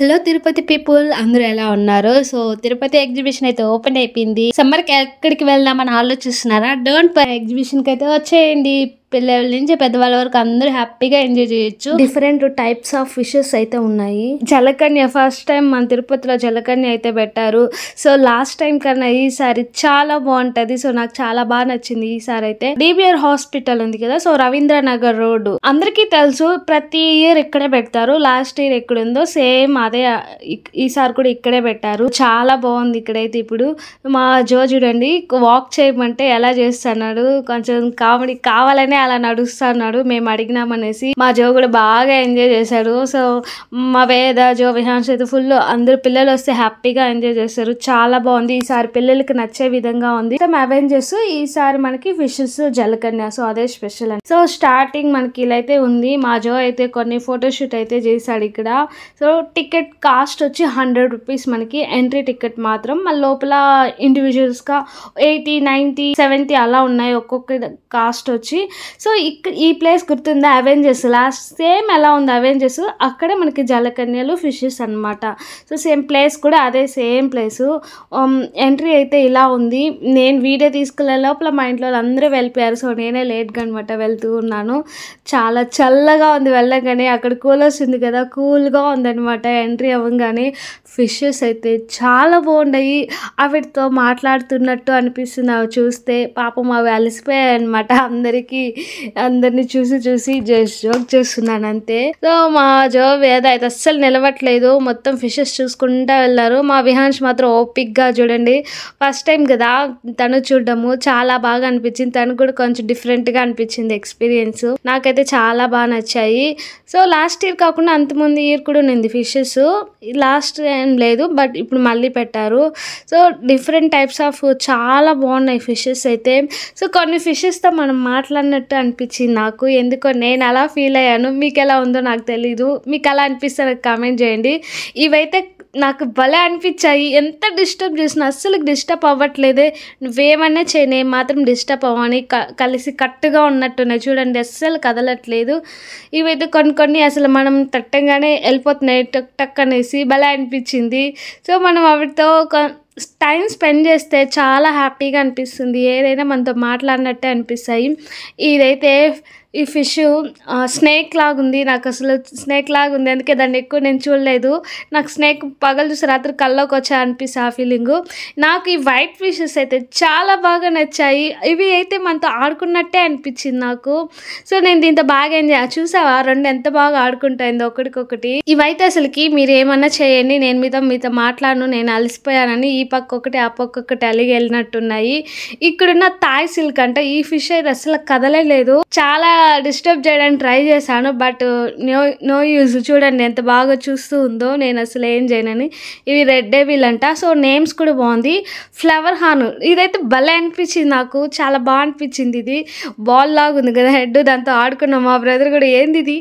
Hello Tirupati people అందరూ ఎలా ఉన్నారు? సో తిరుపతి ఎగ్జిబిషన్ అయితే ఓపెన్ అయిపోయింది. సమ్మర్‌కి ఎక్కడికి వెళ్దామని ఆలోచిస్తున్నారా? డోంట్ వరీ, ఎగ్జిబిషన్‌కి అయితే వచ్చేయండి. పిల్లల నుంచి పెద్దవాళ్ళ వరకు అందరూ హ్యాపీగా ఎంజాయ్ చేయొచ్చు. డిఫరెంట్ టైప్స్ ఆఫ్ ఫిషెస్ అయితే ఉన్నాయి. జలకన్య ఫస్ట్ టైం మన తిరుపతిలో జలకన్య అయితే పెట్టారు. సో లాస్ట్ టైం కన్నా ఈసారి చాలా బాగుంటది. సో నాకు చాలా బాగా నచ్చింది ఈసారి అయితే. డిబిఆర్ హాస్పిటల్ ఉంది కదా, సో రవీంద్ర నగర్ రోడ్ అందరికీ తెలుసు. ప్రతి ఇయర్ ఇక్కడే పెడతారు. లాస్ట్ ఇయర్ ఎక్కడుందో సేమ్ అదే ఈసారి కూడా ఇక్కడే పెట్టారు. చాలా బాగుంది ఇక్కడైతే. ఇప్పుడు మా జో చూడండి, వాక్ చేయమంటే ఎలా చేస్తున్నాడు, కొంచెం కామెడీ కావాలని అలా నడుస్తున్నాడు. మేము అడిగినామనేసి మా జో కూడా బాగా ఎంజాయ్ చేశాడు. సో మా వేద, జో, విహాన్స్ అయితే ఫుల్ అందరు పిల్లలు వస్తే హ్యాపీగా ఎంజాయ్ చేస్తారు. చాలా బాగుంది ఈసారి, పిల్లలకి నచ్చే విధంగా ఉంది. అవెంజర్స్ ఈసారి మనకి ఫిషెస్ జలకన్య, సో అదే స్పెషల్ అని. సో స్టార్టింగ్ మనకి ఇలా అయితే ఉంది. మా జో అయితే కొన్ని ఫోటోషూట్ అయితే చేశాడు ఇక్కడ. సో టికెట్ కాస్ట్ వచ్చి 100 రూపీస్ మనకి ఎంట్రీ టికెట్ మాత్రం. మళ్ళీ లోపల ఇండివిజువల్స్ గా 80, 90, 70 అలా ఉన్నాయి ఒక్కొక్క కాస్ట్ వచ్చి. సో ఈ ప్లేస్ గుర్తుందా, అవెంజర్స్ లాస్ట్ సేమ్ ఎలా ఉంది అవెంజర్స్, అక్కడే మనకి జలకన్యలు ఫిషెస్ అనమాట. సో సేమ్ ప్లేస్ కూడా అదే సేమ్ ప్లేస్. ఎంట్రీ అయితే ఇలా ఉంది. నేను వీడియో తీసుకెళ్లే లోపల మా ఇంట్లో అందరూ వెళ్ళిపోయారు. సో నేనే లేట్గా అనమాట వెళ్తూ ఉన్నాను. చాలా చల్లగా ఉంది వెళ్ళగానే. అక్కడ కూలర్స్ ఉంది కదా, కూల్గా ఉందన్నమాట. ఎంట్రీ అవ్వగానే ఫిషెస్ అయితే చాలా బాగున్నాయి. వాటితో మాట్లాడుతున్నట్టు అనిపిస్తుంది అవి చూస్తే. పాపం అవి అలసిపోయాయి అనమాట. అందరిని చూసి జస్ట్ జోక్ చేస్తున్నాను అంతే. సో మా జో వేద అయితే అస్సలు నిలవట్లేదు, మొత్తం ఫిషెస్ చూసుకుంటా వెళ్ళారు. మా విహాన్స్ మాత్రం ఓపిక్గా చూడండి, ఫస్ట్ టైం కదా తను చూడడము, చాలా బాగా అనిపించింది. తను కూడా కొంచెం డిఫరెంట్గా అనిపించింది ఎక్స్పీరియన్స్. నాకైతే చాలా బాగా నచ్చాయి. సో లాస్ట్ ఇయర్ కాకుండా అంతకుముందు ఇయర్ కూడా ఉంది ఫిషెస్. లాస్ట్ ఏం లేదు, బట్ ఇప్పుడు మళ్ళీ పెట్టారు. సో డిఫరెంట్ టైప్స్ ఆఫ్ చాలా బాగున్నాయి ఫిషెస్ అయితే. సో కొన్ని ఫిషెస్తో మనం మాట్లాడినట్టు అనిపించింది నాకు. ఎందుకో నేను అలా ఫీల్ అయ్యాను. మీకు ఎలా ఉందో నాకు తెలీదు. మీకు అలా అనిపిస్తే నాకు కామెంట్ చేయండి. ఇవైతే నాకు భలే అనిపించాయి. ఎంత డిస్టర్బ్ చేసినా అస్సలు డిస్టర్బ్ అవ్వట్లేదే. నువ్వేమన్నా చేయి, నేను మాత్రం డిస్టర్బ్ అవ్వని కలిసి కట్టుగా ఉన్నట్టున్నాయి చూడండి, అస్సలు కదలట్లేదు. ఇవైతే కొన్ని అసలు మనం తట్టంగానే వెళ్ళిపోతున్నాయి టక్ టక్ అనేసి భలే అనిపించింది. సో మనం వాటితో టైం స్పెండ్ చేస్తే చాలా హ్యాపీగా అనిపిస్తుంది. ఏదైనా మనతో మాట్లాడినట్టే అనిపిస్తాయి. ఇదైతే ఈ ఫిష్ స్నేక్ లాగా ఉంది. నాకు అసలు స్నేక్ లాగా ఉంది, అందుకే దాన్ని ఎక్కువ నేను చూడలేదు. నాకు స్నేక్ పగలు చూసి రాత్రి కల్లోకి వచ్చా అనిపిస్తుంది ఆ ఫీలింగు. నాకు ఈ వైట్ ఫిషెస్ అయితే చాలా బాగా నచ్చాయి. ఇవి అయితే మనతో ఆడుకున్నట్టే అనిపించింది నాకు. సో నేను దీంతో బాగా ఎంజాయ్. చూసావా రెండు ఎంత బాగా ఆడుకుంటాయిందో ఒకటికొకటి. ఇవైతే అసలుకి మీరు ఏమన్నా చేయండి, నేను మీతో మాట్లాడను, నేను అలసిపోయానని ఈ పక్క ఒకటి ఆ పక్క ఒకటి అలిగి వెళ్ళినట్టున్నాయి. ఇక్కడున్న థాయ్ సిల్క్ అంటే ఈ ఫిష్ అయితే అసలు కదలలేదు. చాలా డిస్టర్బ్ చేయడానికి ట్రై చేశాను, బట్ నో యూజ్. చూడండి ఎంత బాగా చూస్తూ ఉందో, నేను అసలు ఏం చేయనని. ఇవి రెడ్ డెవిల్ అంట. సో నేమ్స్ కూడా బాగుంది. ఫ్లవర్ హార్న్ ఇదైతే భలే అనిపించింది నాకు, చాలా బాగా అనిపించింది. ఇది బాల్ లాగా ఉంది కదా హెడ్, దాంతో ఆడుకున్నాం. మా బ్రదర్ కూడా ఏంది ఇది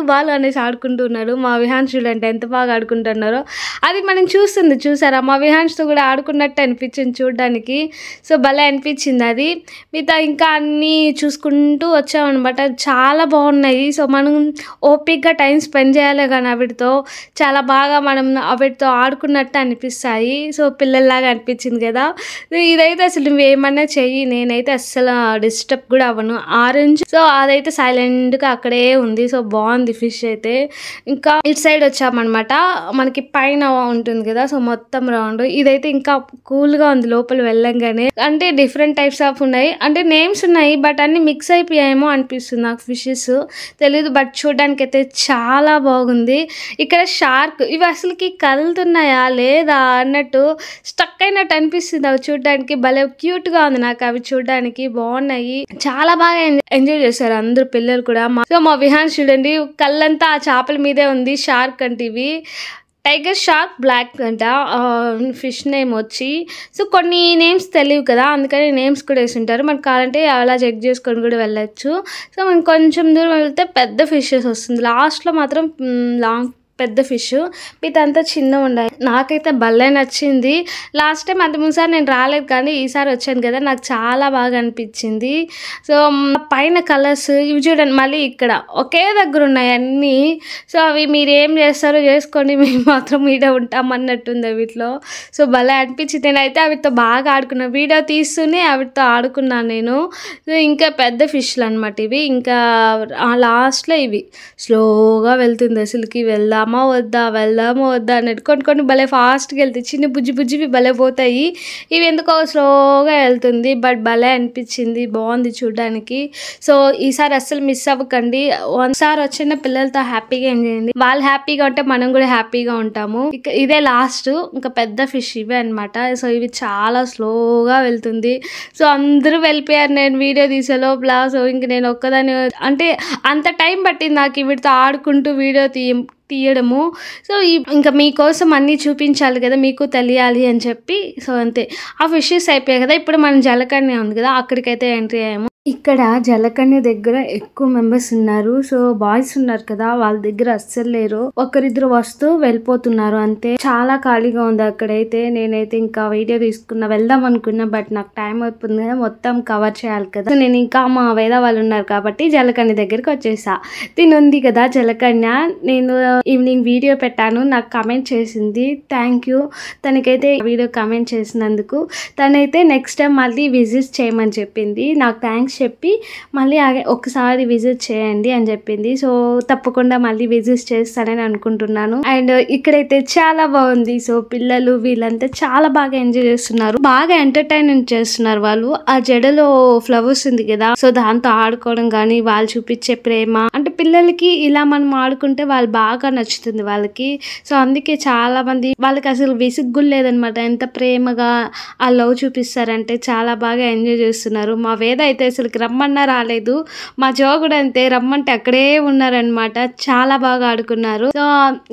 బాలు అనేసి ఆడుకుంటున్నాడు. మా విహాన్స్ చూడండి ఎంత బాగా ఆడుకుంటున్నారో. అది మనం చూసారా, మా విహాన్స్తో కూడా ఆడుకున్నట్టు అనిపించింది చూడడానికి. సో భలే అనిపించింది అది. మిగతా ఇంకా అన్నీ చూసుకుంటూ వచ్చామన్నమాట. చాలా బాగున్నాయి. సో మనం ఓపిక్గా టైం స్పెండ్ చేయాలి కానీ వీటితో చాలా బాగా మనం వీటితో ఆడుకున్నట్టు అనిపిస్తాయి. సో పిల్లల్లాగా అనిపించింది కదా. ఇదైతే అసలు నువ్వేమన్నా చెయ్యి, నేనైతే అస్సలు డిస్టర్బ్ కూడా అవ్వను. ఆరెంజ్, సో అదైతే సైలెంట్గా అక్కడే ఉంది. సో బాగుంది ఫిష్ అయితే. ఇంకా ఇటు సైడ్ వచ్చామన్నమాట, మనకి పైన ఉంటుంది కదా, సో మొత్తం రౌండ్. ఇదైతే ఇంకా కూల్గా ఉంది లోపల వెళ్ళంగానే. అంటే డిఫరెంట్ టైప్స్ ఆఫ్ ఉన్నాయి, అంటే నేమ్స్ ఉన్నాయి, బట్ అన్ని మిక్స్ అయిపోయాయేమో అనిపిస్తుంది నాకు. ఫిషెస్ తెలీదు, బట్ చూడడానికి అయితే చాలా బాగుంది. ఇక్కడ షార్క్, ఇవి అసలుకి కదులుతున్నాయా లేదా అన్నట్టు స్టక్ అయినట్టు అనిపిస్తుంది అవి చూడడానికి. భలే క్యూట్ గా ఉంది నాకు అవి చూడడానికి, బాగున్నాయి. చాలా బాగా ఎంజాయ్ చేశారు అందరు పిల్లలు కూడా. సో మా విహాన్స్ చూడండి కళ్ళంతా ఆ చేపల మీదే ఉంది. షార్క్ అంటే ఇవి టైగర్ షార్క్ బ్లాక్ అంట ఫిష్ నేమ్ వచ్చి. సో కొన్ని నేమ్స్ తెలియవు కదా, అందుకని నేమ్స్ కూడా వేసి ఉంటారు. మనకు కావాలంటే అలా చెక్ చేసుకొని కూడా వెళ్ళచ్చు. సో మనం కొంచెం దూరం వెళ్తే పెద్ద ఫిషెస్ వస్తుంది. లాస్ట్లో మాత్రం లాంగ్ పెద్ద ఫిష్, ఇదంతా చిన్న ఉండాలి. నాకైతే భలే నచ్చింది. లాస్ట్ టైం అంత ముందుసారి నేను రాలేదు కానీ ఈసారి వచ్చాను కదా, నాకు చాలా బాగా అనిపించింది. సో పైన కలర్స్ ఇవి చూడండి, మళ్ళీ ఇక్కడ ఒకే దగ్గర ఉన్నాయి అన్నీ. సో అవి మీరు ఏం చేస్తారో చేసుకోండి, మేము మాత్రం ఈడ ఉంటాం అన్నట్టుంది వీటిలో. సో భలే అనిపించింది. నేనైతే వీటితో బాగా ఆడుకున్నాను, వీడియో తీస్తూనే వీటితో ఆడుకున్నాను నేను. సో ఇంకా పెద్ద ఫిష్లు అనమాట ఇవి. ఇంకా లాస్ట్లో ఇవి స్లోగా వెళ్తుంది, అసలుకి వెళ్దామా వద్దా అన్నట్టు. కొన్ని భలే ఫాస్ట్గా వెళ్తాయి, చిన్న బుజ్జివి భలే పోతాయి. ఇవి ఎందుకో స్లోగా వెళ్తుంది, బట్ భలే అనిపించింది, బాగుంది చూడడానికి. సో ఈసారి అస్సలు మిస్ అవ్వకండి. ఒకసారి వచ్చిన పిల్లలతో హ్యాపీగా ఎంజాయ్ చేయండి, వాళ్ళు హ్యాపీగా ఉంటే మనం కూడా హ్యాపీగా ఉంటాము. ఇదే లాస్ట్, ఇంకా పెద్ద ఫిష్ ఇవే అనమాట. సో ఇవి చాలా స్లోగా వెళ్తుంది. సో అందరూ వెళ్ళిపోయారు నేను వీడియో తీసే లోపల. సో ఇంక నేను ఒక్కదాన్ని, అంటే అంత టైం పట్టింది నాకు వీటితో ఆడుకుంటూ వీడియో తీయడము. సో ఇంకా మీకోసం అన్నీ చూపించాలి కదా, మీకు తెలియాలి అని చెప్పి. సో అంతే, ఆ ఫిషెస్ అయిపోయాయి కదా. ఇప్పుడు మనం జలకన్య ఉంది కదా, అక్కడికైతే ఎంట్రీ అయ్యాము. ఇక్కడ జలకన్య దగ్గర ఎక్కువ మెంబర్స్ ఉన్నారు. సో బాయ్స్ ఉన్నారు కదా, వాళ్ళ దగ్గర అస్సలు లేరు, ఒకరిద్దరు వస్తూ వెళ్ళిపోతున్నారు అంతే. చాలా ఖాళీగా ఉంది అక్కడైతే. నేనైతే ఇంకా వీడియో తీసుకున్నా, వెళ్దాం అనుకున్నా, బట్ నాకు టైం అయిపోతుంది కదా, మొత్తం కవర్ చేయాలి కదా. సో నేను ఇంకా మా వేద వాళ్ళు ఉన్నారు కాబట్టి జలకన్య దగ్గరికి వచ్చేసా. తిని ఉంది కదా జలకన్య, నేను ఈవినింగ్ వీడియో పెట్టాను, నాకు కమెంట్ చేసింది, థ్యాంక్ యూ తనకైతే వీడియో కమెంట్ చేసినందుకు. తనైతే నెక్స్ట్ టైం మళ్ళీ విజిట్ చేయమని చెప్పింది, నాకు థ్యాంక్స్ చెప్పి మళ్ళీ ఒకసారి విజిట్ చేయండి అని చెప్పింది. సో తప్పకుండా మళ్ళీ విజిట్ చేస్తానని అనుకుంటున్నాను. అండ్ ఇక్కడైతే చాలా బాగుంది. సో పిల్లలు వీళ్ళంతా చాలా బాగా ఎంజాయ్ చేస్తున్నారు, బాగా ఎంటర్టైన్మెంట్ చేస్తున్నారు వాళ్ళు. ఆ జడలో ఫ్లవర్స్ ఉంది కదా, సో దాంతో ఆడుకోవడం కానీ, వాళ్ళు చూపించే ప్రేమ, అంటే పిల్లలకి ఇలా మనం ఆడుకుంటే వాళ్ళు బాగా నచ్చుతుంది వాళ్ళకి. సో అందుకే చాలా మంది వాళ్ళకి అసలు విసుగ్గు లేదనమాట, ఎంత ప్రేమగా ఆ లవ్ చూపిస్తారంటే చాలా బాగా ఎంజాయ్ చేస్తున్నారు. మా వేద అయితే అసలు రమ్మన్నా రాలేదు, మా జో కూడా అంతే, రమ్మంటే అక్కడే ఉన్నారనమాట. చాలా బాగా ఆడుకున్నారు. సో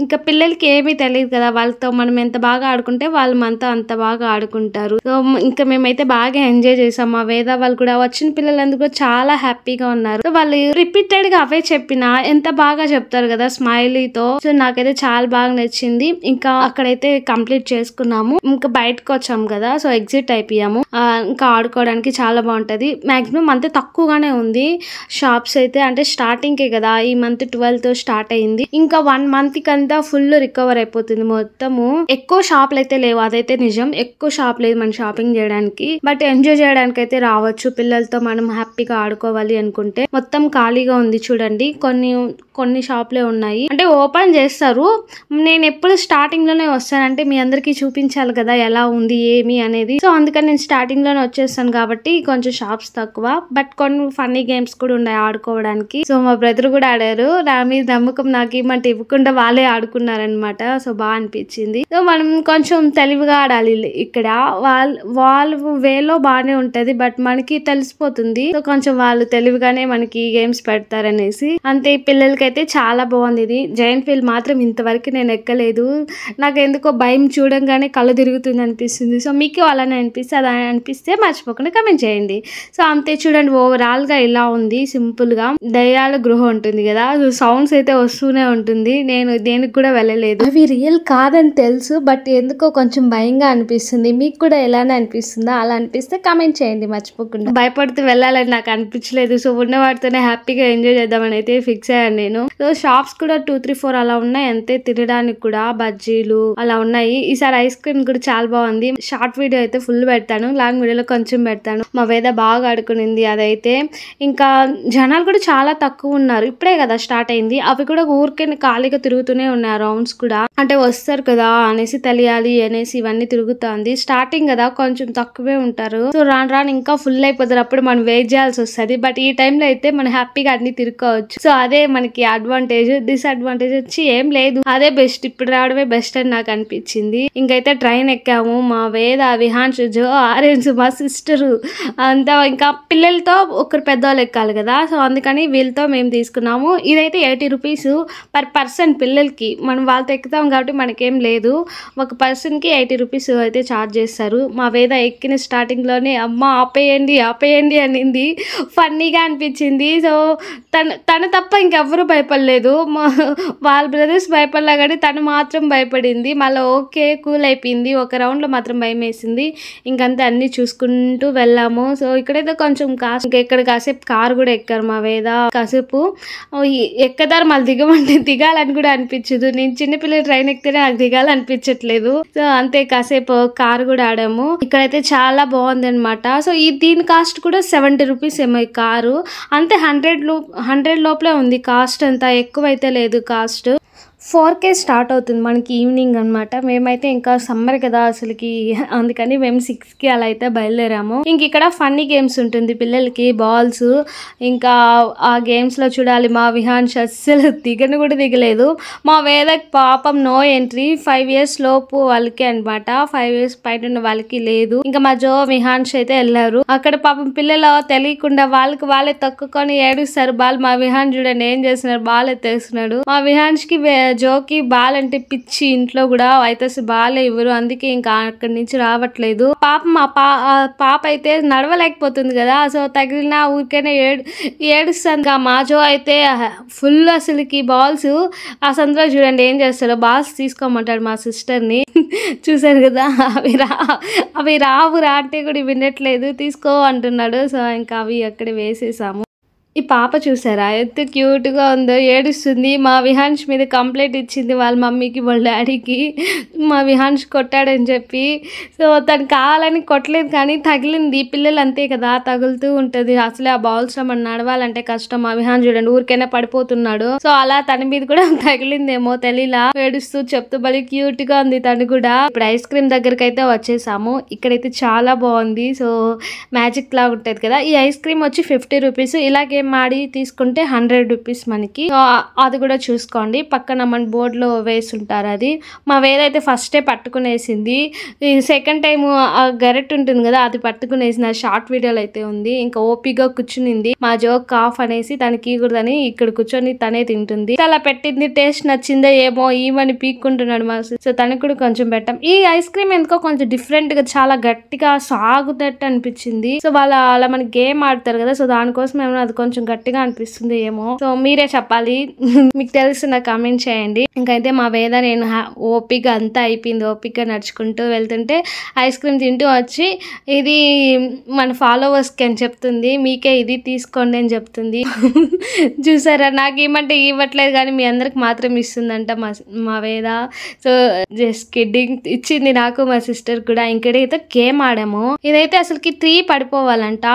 ఇంకా పిల్లలకి ఏమీ తెలియదు కదా, వాళ్ళతో మనం ఎంత బాగా ఆడుకుంటే వాళ్ళు మనతో అంత బాగా ఆడుకుంటారు. సో ఇంకా మేమైతే బాగా ఎంజాయ్ చేసాం. మా వేద వాళ్ళు కూడా, వచ్చిన పిల్లలందరూ చాలా హ్యాపీగా ఉన్నారు. సో వాళ్ళు రిపీటెడ్ గా అవే చెప్పినా ఎంత బాగా చెప్తారు కదా స్మైలీతో. సో నాకైతే చాలా బాగా నచ్చింది. ఇంకా అక్కడైతే కంప్లీట్ చేసుకున్నాము, ఇంకా బయటకు వచ్చాము కదా, సో ఎగ్జిట్ అయిపోయాము. ఇంకా ఆడుకోవడానికి చాలా బాగుంటది. మాక్సిమం అంతే తక్కువగానే ఉంది షాప్స్ అయితే, అంటే స్టార్టింగ్ కదా, ఈ మంత్ 12th స్టార్ట్ అయింది, ఇంకా 1 month కంతా ఫుల్ రికవర్ అయిపోతుంది మొత్తము. ఎక్కువ షాపులు అయితే లేవు, అదైతే నిజం, ఎక్కువ షాప్ లేదు మనం షాపింగ్ చేయడానికి, బట్ ఎంజాయ్ చేయడానికి అయితే రావచ్చు. పిల్లలతో మనం హ్యాపీగా ఆడుకోవాలి అనుకుంటే. మొత్తం ఖాళీగా ఉంది చూడండి, కొన్ని షాపులే ఉన్నాయి, అంటే ఓపెన్ చేస్తారు. నేను ఎప్పుడు స్టార్టింగ్ లోనే వస్తానంటే మీ అందరికి చూపించాలి కదా ఎలా ఉంది ఏమి అనేది. సో అందుకని నేను స్టార్టింగ్ లోనే వచ్చేస్తాను కాబట్టి కొంచెం షాప్స్ తక్కువ, బట్ కొన్ని ఫన్నీ గేమ్స్ కూడా ఉన్నాయి ఆడుకోవడానికి. సో మా బ్రదర్ కూడా ఆడారు, నా మీద నమ్మకం నాకు ఏమంటే ఇవ్వకుండా వాళ్ళే ఆడుకున్నారనమాట. సో బాగా అనిపించింది. సో మనం కొంచెం తెలివిగా ఆడాలి ఇక్కడ, వాళ్ళు వేలో బాగానే ఉంటది, బట్ మనకి తెలిసిపోతుంది. సో కొంచెం వాళ్ళు తెలివిగానే మనకి గేమ్స్ పెడతారనేసి అంతే. పిల్లలకైతే చాలా బాగుంది ఇది. జైంట్ వీల్ మాత్రం ఇంతవరకు నేను ఎక్కలేదు, నాకు ఎందుకో భయం, చూడంగానే కళ్ళు తిరుగుతుంది అనిపిస్తుంది. సో మీకు అలానే అనిపిస్తే, అలా అనిపిస్తే మర్చిపోకుండా కమెంట్ చేయండి. సో అంతే చూడండి, ఓవరాల్ గా ఇలా ఉంది సింపుల్ గా. దయ్యాల గృహ ఉంటుంది కదా, సౌండ్స్ అయితే వస్తూనే ఉంటుంది. నేను దేనికి కూడా వెళ్ళలేదు, అవి రియల్ కాదని తెలుసు, బట్ ఎందుకో కొంచెం భయంగా అనిపిస్తుంది. మీకు కూడా ఎలానే అనిపిస్తుందా? అలా అనిపిస్తే కమెంట్ చేయండి మర్చిపోకుండా. భయపడుతూ వెళ్ళాలని నాకు అనిపించలేదు. సో ఉన్న వాటితోనే హ్యాపీగా ఎంజాయ్ చేద్దామని అయితే ఫిక్స్ అయ్యాను నేను. సో షాప్స్ కూడా 2, 3, 4 అలా ఉన్నాయి అంతే. తినడానికి కూడా బజ్జీలు అలా ఉన్నాయి. ఈసారి ఐస్ క్రీమ్ కూడా చాలా బాగుంది. షార్ట్ వీడియో అయితే ఫుల్ పెడతాను, లాంగ్ వీడియోలో కొంచెం పెడతాను. మా వేద బాగా ఆడుకునింది అదైతే. ఇంకా జనాలు కూడా చాలా తక్కువ ఉన్నారు, ఇప్పుడే కదా స్టార్ట్ అయింది. అవి కూడా ఊరికే ఖాళీగా తిరుగుతూనే ఉన్నాయి రౌండ్స్ కూడా, అంటే వస్తారు కదా అనేసి తెలియాలి అనేసి ఇవన్నీ తిరుగుతుంది. స్టార్టింగ్ కదా కొంచెం తక్కువే ఉంటారు. సో రాను ఇంకా ఫుల్ అయిపోతారు, అప్పుడు మనం వెయిట్ చేయాల్సి వస్తుంది. బట్ ఈ టైంలో అయితే మనం హ్యాపీగా అన్ని తిరుక్కోవచ్చు. సో అదే మనకి అడ్వాంటేజ్. డిసడ్వాంటేజ్ వచ్చి ఏం లేదు, అదే బెస్ట్, ఇప్పుడు రావడమే బెస్ట్ అని నాకు అనిపించింది. ఇంకైతే ట్రైన్ ఎక్కాము. మా వేద, విహాన్స్, జో, ఆరెంజ్, మా సిస్టరు అంతా, ఇంకా పిల్లలు పిల్లలతో ఒకరు పెద్దవాళ్ళు ఎక్కాలి కదా, సో అందుకని వీళ్ళతో మేము తీసుకున్నాము. ఇదైతే 80 రూపీస్ పర్ పర్సన్ పిల్లలకి. మనం వాళ్ళతో ఎక్కుతాం కాబట్టి మనకేం లేదు. ఒక పర్సన్కి 80 రూపీస్ అయితే ఛార్జ్ చేస్తారు. మా వేద ఎక్కిన స్టార్టింగ్లోనే అమ్మ ఆపేయండి ఆపేయండి అనింది. ఫన్నీగా అనిపించింది. సో తను తప్ప ఇంకెవ్వరూ భయపడలేదు. వాళ్ళ బ్రదర్స్ భయపడలా కానీ తను మాత్రం భయపడింది. మళ్ళీ ఓకే కూల్ అయిపోయింది. ఒక రౌండ్లో మాత్రం భయం వేసింది. ఇంకంతే అన్నీ చూసుకుంటూ వెళ్ళాము. సో ఇక్కడైతే కొంచెం ఇక్కడ కాసేపు కారు కూడా ఎక్కారు మా వేద. కాసేపు ఎక్కదారు మళ్ళీ దిగమంటే దిగాలని కూడా అనిపించదు. నేను చిన్నపిల్లలు ట్రైన్ ఎక్కితేనే నాకు దిగాలనిపించట్లేదు. సో అంతే కాసేపు కారు కూడా ఆడాము. ఇక్కడైతే చాలా బాగుంది అనమాట. సో దీని కాస్ట్ కూడా 70 రూపీస్ ఏమో ఈ కారు. అంతే 100 లోపలే ఉంది కాస్ట్. అంతా ఎక్కువైతే లేదు కాస్ట్. 4K స్టార్ట్ అవుతుంది మనకి ఈవినింగ్ అనమాట. మేమైతే ఇంకా సమ్మర్ కదా అసలుకి, అందుకని మేము 6కి అలా అయితే బయలుదేరాము. ఇంక ఇక్కడ ఫన్నీ గేమ్స్ ఉంటుంది పిల్లలకి, బాల్స్. ఇంకా ఆ గేమ్స్లో చూడాలి మా విహాన్స్ అస్సలు దిగను కూడా దిగలేదు. మా వేదకి పాపం నో ఎంట్రీ. 5 years లోపు వాళ్ళకి అనమాట, 5 years పైన ఉన్న వాళ్ళకి లేదు. ఇంకా మా విహాన్స్ అయితే వెళ్ళారు. అక్కడ పాపం పిల్లలు తెలియకుండా వాళ్ళే తక్కుకొని ఏడుస్తారు. మా విహాన్ చూడండి ఏం చేస్తున్నారు, బాల్ ఎత్తేస్తున్నాడు. మా విహాన్స్ కి జోకి బాల్ అంటే పిచ్చి. ఇంట్లో కూడా అయితే బాల్ ఇవ్వరు, అందుకే ఇంకా అక్కడి నుంచి రావట్లేదు. పాపం పాప అయితే నడవలేకపోతుంది కదా, సో తగిలిన ఊరికైనా ఏడుస్తుంది. మా జో అయితే ఫుల్ అసలుకి బాల్స్. ఆ సందర్భంలో చూడండి ఏం చేస్తాడో, బాల్స్ తీసుకోమంటాడు మా సిస్టర్ని. చూసారు కదా, అవి రావురా అంటే కూడా వినట్లేదు, తీసుకో అంటున్నాడు. సో ఇంకా అవి అక్కడే వేసేసాము. ఈ పాప చూసారా ఎంత క్యూట్గా ఉందో, ఏడుస్తుంది. మా విహాన్స్ మీద కంప్లైంట్ ఇచ్చింది వాళ్ళ మమ్మీకి వాళ్ళ డాడీకి, మా విహాన్స్ కొట్టాడని చెప్పి. సో తను కావాలని కొట్టలేదు కానీ తగిలింది. పిల్లలు అంతే కదా, తగులుతూ ఉంటుంది. అసలే ఆ బాల్స్ మనం నడవాలంటే కష్టం. మా విహాన్ చూడండి ఊరికైనా పడిపోతున్నాడు. సో అలా తన మీద కూడా తగిలిందేమో తెలియలా, ఏడుస్తూ చెప్తూ భలే క్యూట్ గా ఉంది తను కూడా. ఇప్పుడు ఐస్ క్రీమ్ దగ్గరికి అయితే వచ్చేసాము. ఇక్కడైతే చాలా బాగుంది. సో మ్యాజిక్ లాగా ఉంటుంది కదా. ఈ ఐస్ క్రీమ్ వచ్చి 50 రూపీస్. ఇలాగే మాడి తీసుకుంటే 100 రూపీస్ మనకి. అది కూడా చూసుకోండి, పక్కన మన బోర్డులో వేసుంటారు. అది మా వేదైతే ఫస్టే పట్టుకునేసింది. సెకండ్ టైం ఆ గరెట్ ఉంటుంది కదా అది పట్టుకునేసింది. ఆ షార్ట్ వీడియోలో అయితే ఉంది. ఇంకా ఓపిగా కూర్చునింది. మా జోక్ కాఫ్ అనేసి తనకి ఇవ్వకూడదని ఇక్కడ కూర్చొని తనే తింటుంది. అలా పెట్టింది. టేస్ట్ నచ్చిందో ఏమో ఈమని పీక్కుంటున్నాడు మా. సో తనకు కూడా కొంచెం పెట్టాం. ఈ ఐస్ క్రీమ్ ఎందుకో కొంచెం డిఫరెంట్ గా చాలా గట్టిగా సాగుతట్టు అనిపించింది. సో అలా మనకి గేమ్ ఆడతారు కదా, సో దానికోసం ఏమన్నా అది కొంచెం గట్టిగా అనిపిస్తుంది ఏమో. సో మీరే చెప్పాలి, మీకు తెలిసిన కామెంట్ చేయండి. ఇంకైతే మా వేద నేను ఓపిక అంతా అయిపోయింది. ఓపిక నడుచుకుంటూ వెళ్తుంటే ఐస్ క్రీమ్ తింటూ వచ్చి ఇది మన ఫాలోవర్స్కి అని చెప్తుంది, మీకే ఇది తీసుకోండి అని చెప్తుంది. చూసారా, నాకు ఏమంటే ఇవ్వట్లేదు కానీ మీ అందరికి మాత్రం ఇస్తుందంట మా వేద. సో జస్ట్ కిడ్డింగ్, ఇచ్చింది నాకు మా సిస్టర్ కూడా. ఇంకడైతే గేమ్ ఆడాము. ఇదైతే అసలుకి 3 పడిపోవాలంట.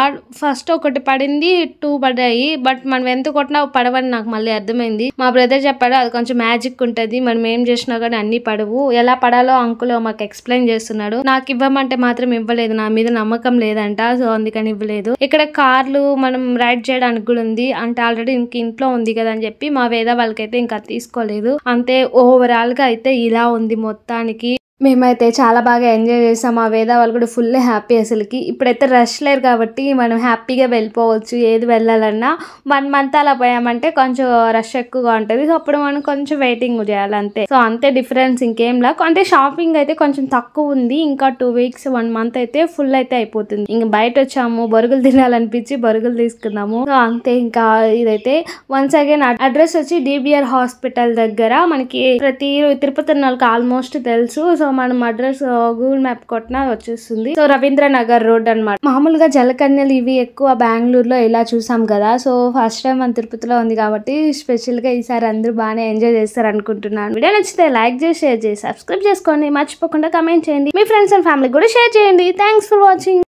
ఫస్ట్ ఒకటి పడింది, 2 పడ్డాయి. బట్ మనం ఎంత కొట్టినా పడవని నాకు మళ్ళీ అర్థమైంది. మా బ్రదర్ చెప్పాడు అది కొంచెం మ్యాజిక్ ఉంటుంది, మనం ఏం చేసినా కానీ అన్ని పడవు, ఎలా పడాలో అంకుల్ మాకు ఎక్స్ప్లెయిన్ చేస్తున్నాడు. నాకు ఇవ్వమంటే మాత్రం ఇవ్వలేదు, నా మీద నమ్మకం లేదంట. సో అందుకని ఇవ్వలేదు. ఇక్కడ కార్లు మనం రైడ్ చేయడానికి కూడా ఉంది అంటే ఆల్రెడీ ఇంట్లో ఉంది కదా అని చెప్పి మా వేద వాళ్ళకైతే ఇంకా తీసుకోలేదు. అంతే ఓవరాల్ గా అయితే ఇలా ఉంది మొత్తానికి. మేమైతే చాలా బాగా ఎంజాయ్ చేసాం. ఆ వేద వాళ్ళు కూడా ఫుల్ హ్యాపీ. అసలుకి ఇప్పుడైతే రష్ లేరు కాబట్టి మనం హ్యాపీగా వెళ్ళిపోవచ్చు. ఏది వెళ్ళాలన్నా 1 month అలా పోయామంటే కొంచెం రష్ ఎక్కువగా ఉంటుంది. సో అప్పుడు మనం కొంచెం వెయిటింగ్ చేయాలి అంతే. సో అంతే డిఫరెన్స్, ఇంకేం లా. అంటే షాపింగ్ అయితే కొంచెం తక్కువ ఉంది. ఇంకా 2 weeks 1 month అయితే ఫుల్ అయితే అయిపోతుంది. ఇంకా బయట వచ్చాము, బొరుగులు తినాలనిపించి బొరుగులు తీసుకున్నాము. సో అంతే. ఇంకా ఇదైతే వన్స్ అగైన్ అడ్రస్ వచ్చి DBR హాస్పిటల్ దగ్గర. మనకి తిరుపతి ఉన్న వాళ్ళకి ఆల్మోస్ట్ తెలుసు. సో మనం అడ్రస్ గూగుల్ మ్యాప్ కొట్టినా వచ్చేస్తుంది. సో రవీంద్ర నగర్ రోడ్ అనమాట. మామూలుగా జలకన్యలు ఇవి ఎక్కువ బెంగళూరులో ఇలా చూసాం కదా. సో ఫస్ట్ టైం మన తిరుపతిలో ఉంది కాబట్టి స్పెషల్ గా ఈసారి అందరూ బాగానే ఎంజాయ్ చేస్తారు అనుకుంటున్నాను. వీడియో నచ్చితే లైక్ చేసి షేర్ చేసి సబ్స్క్రైబ్ చేసుకోండి. మర్చిపోకుండా కమెంట్ చేయండి. మీ ఫ్రెండ్స్ అండ్ ఫ్యామిలీ కూడా షేర్ చేయండి. Thanks for watching.